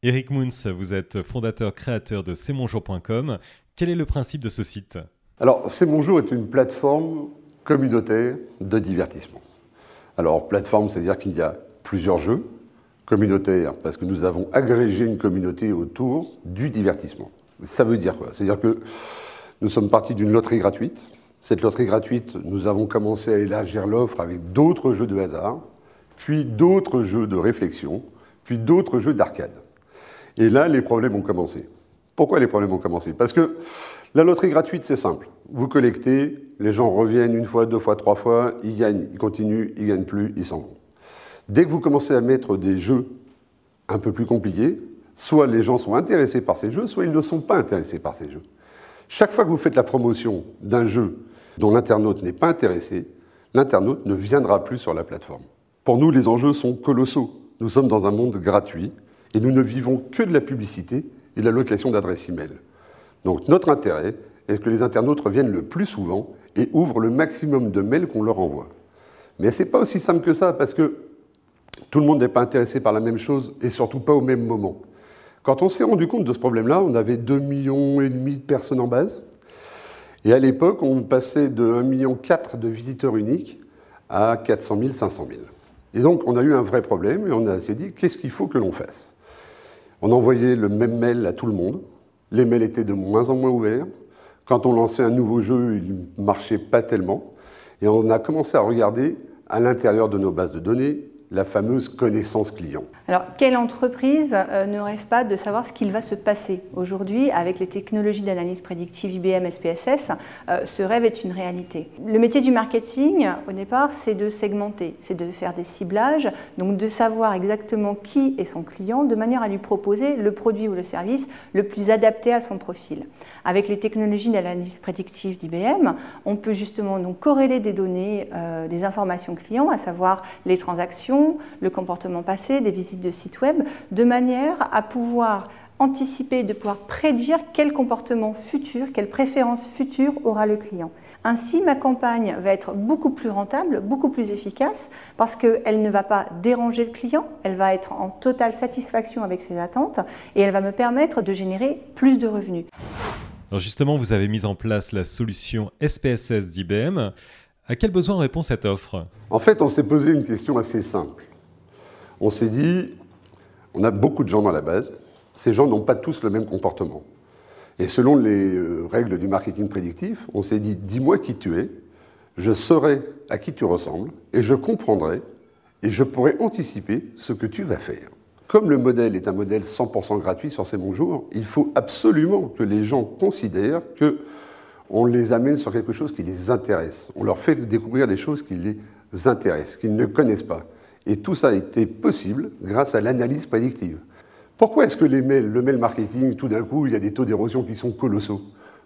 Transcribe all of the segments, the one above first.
Eric Mouns, vous êtes fondateur-créateur de c'estmonjour.com. Quel est le principe de ce site? Alors, C'est Mon Jour est une plateforme communautaire de divertissement. Alors, plateforme, c'est-à-dire qu'il y a plusieurs jeux communautaires, parce que nous avons agrégé une communauté autour du divertissement. Ça veut dire quoi? C'est-à-dire que nous sommes partis d'une loterie gratuite. Cette loterie gratuite, nous avons commencé à élargir l'offre avec d'autres jeux de hasard, puis d'autres jeux de réflexion, puis d'autres jeux d'arcade. Et là, les problèmes ont commencé. Pourquoi les problèmes ont commencé? Parce que la loterie gratuite, c'est simple. Vous collectez, les gens reviennent une fois, deux fois, trois fois, ils gagnent, ils continuent, ils ne gagnent plus, ils s'en vont. Dès que vous commencez à mettre des jeux un peu plus compliqués, soit les gens sont intéressés par ces jeux, soit ils ne sont pas intéressés par ces jeux. Chaque fois que vous faites la promotion d'un jeu dont l'internaute n'est pas intéressé, l'internaute ne viendra plus sur la plateforme. Pour nous, les enjeux sont colossaux. Nous sommes dans un monde gratuit et nous ne vivons que de la publicité et de la location d'adresses email. Donc notre intérêt est que les internautes reviennent le plus souvent et ouvrent le maximum de mails qu'on leur envoie. Mais ce n'est pas aussi simple que ça, parce que tout le monde n'est pas intéressé par la même chose et surtout pas au même moment. Quand on s'est rendu compte de ce problème-là, on avait 2,5 millions de personnes en base. Et à l'époque, on passait de 1,4 million de visiteurs uniques à 400 000, 500 000. Et donc, on a eu un vrai problème et on s'est dit, qu'est-ce qu'il faut que l'on fasse? On envoyait le même mail à tout le monde. Les mails étaient de moins en moins ouverts. Quand on lançait un nouveau jeu, il ne marchait pas tellement. Et on a commencé à regarder à l'intérieur de nos bases de données la fameuse connaissance client. Alors, quelle entreprise ne rêve pas de savoir ce qu'il va se passer aujourd'hui avec les technologies d'analyse prédictive IBM SPSS? Ce rêve est une réalité. Le métier du marketing, au départ, c'est de segmenter, c'est de faire des ciblages, donc de savoir exactement qui est son client, de manière à lui proposer le produit ou le service le plus adapté à son profil. Avec les technologies d'analyse prédictive d'IBM, on peut justement donc corréler des données, des informations clients, à savoir les transactions, le comportement passé, des visites de sites web, de manière à pouvoir anticiper, de pouvoir prédire quel comportement futur, quelle préférence future aura le client. Ainsi, ma campagne va être beaucoup plus rentable, beaucoup plus efficace, parce qu'elle ne va pas déranger le client, elle va être en totale satisfaction avec ses attentes et elle va me permettre de générer plus de revenus. Alors justement, vous avez mis en place la solution SPSS d'IBM. À quel besoin répond cette offre? En fait, on s'est posé une question assez simple. On s'est dit, on a beaucoup de gens dans la base, ces gens n'ont pas tous le même comportement. Et selon les règles du marketing prédictif, on s'est dit, dis-moi qui tu es, je saurai à qui tu ressembles, et je comprendrai, et je pourrai anticiper ce que tu vas faire. Comme le modèle est un modèle 100% gratuit sur C'est Mon Jour, il faut absolument que les gens considèrent que on les amène sur quelque chose qui les intéresse. On leur fait découvrir des choses qui les intéressent, qu'ils ne connaissent pas. Et tout ça a été possible grâce à l'analyse prédictive. Pourquoi est-ce que le mail marketing, tout d'un coup, il y a des taux d'érosion qui sont colossaux?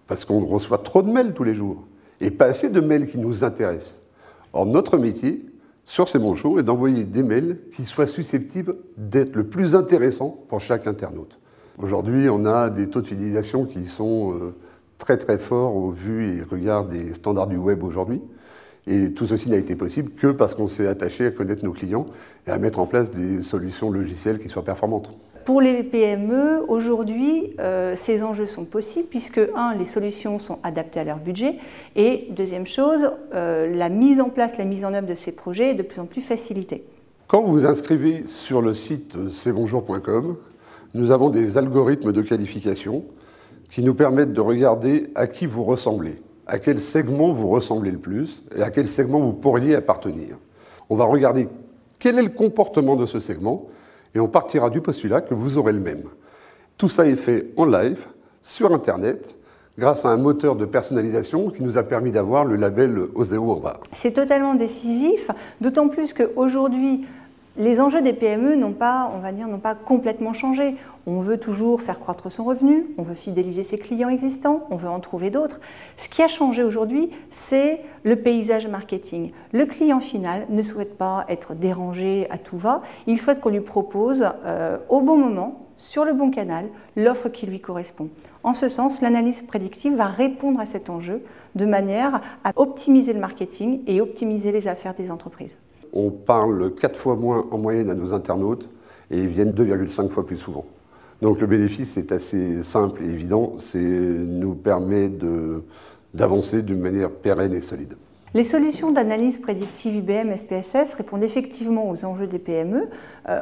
Parce qu'on reçoit trop de mails tous les jours, et pas assez de mails qui nous intéressent. Or, notre métier, sur C'est Mon Jour, est d'envoyer des mails qui soient susceptibles d'être le plus intéressants pour chaque internaute. Aujourd'hui, on a des taux de fidélisation qui sont très très fort au vu et regard des standards du web aujourd'hui. Et tout ceci n'a été possible que parce qu'on s'est attaché à connaître nos clients et à mettre en place des solutions logicielles qui soient performantes. Pour les PME, aujourd'hui, ces enjeux sont possibles puisque, les solutions sont adaptées à leur budget et, deuxième chose, la mise en place, la mise en œuvre de ces projets est de plus en plus facilitée. Quand vous vous inscrivez sur le site c'estmonjour.com, nous avons des algorithmes de qualification qui nous permettent de regarder à qui vous ressemblez, à quel segment vous ressemblez le plus et à quel segment vous pourriez appartenir. On va regarder quel est le comportement de ce segment et on partira du postulat que vous aurez le même. Tout ça est fait en live, sur Internet, grâce à un moteur de personnalisation qui nous a permis d'avoir le label Oseo en bas. C'est totalement décisif, d'autant plus qu'aujourd'hui, les enjeux des PME n'ont pas complètement changé. On veut toujours faire croître son revenu, on veut fidéliser ses clients existants, on veut en trouver d'autres. Ce qui a changé aujourd'hui, c'est le paysage marketing. Le client final ne souhaite pas être dérangé à tout va, il souhaite qu'on lui propose au bon moment, sur le bon canal, l'offre qui lui correspond. En ce sens, l'analyse prédictive va répondre à cet enjeu de manière à optimiser le marketing et optimiser les affaires des entreprises. On parle 4 fois moins en moyenne à nos internautes et ils viennent 2,5 fois plus souvent. Donc le bénéfice est assez simple et évident, c'est nous permet d'avancer d'une manière pérenne et solide. Les solutions d'analyse prédictive IBM SPSS répondent effectivement aux enjeux des PME,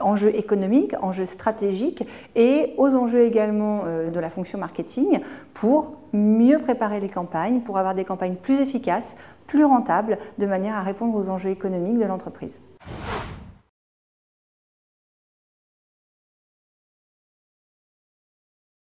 enjeux économiques, enjeux stratégiques et aux enjeux également de la fonction marketing pour mieux préparer les campagnes, pour avoir des campagnes plus efficaces, plus rentables, de manière à répondre aux enjeux économiques de l'entreprise.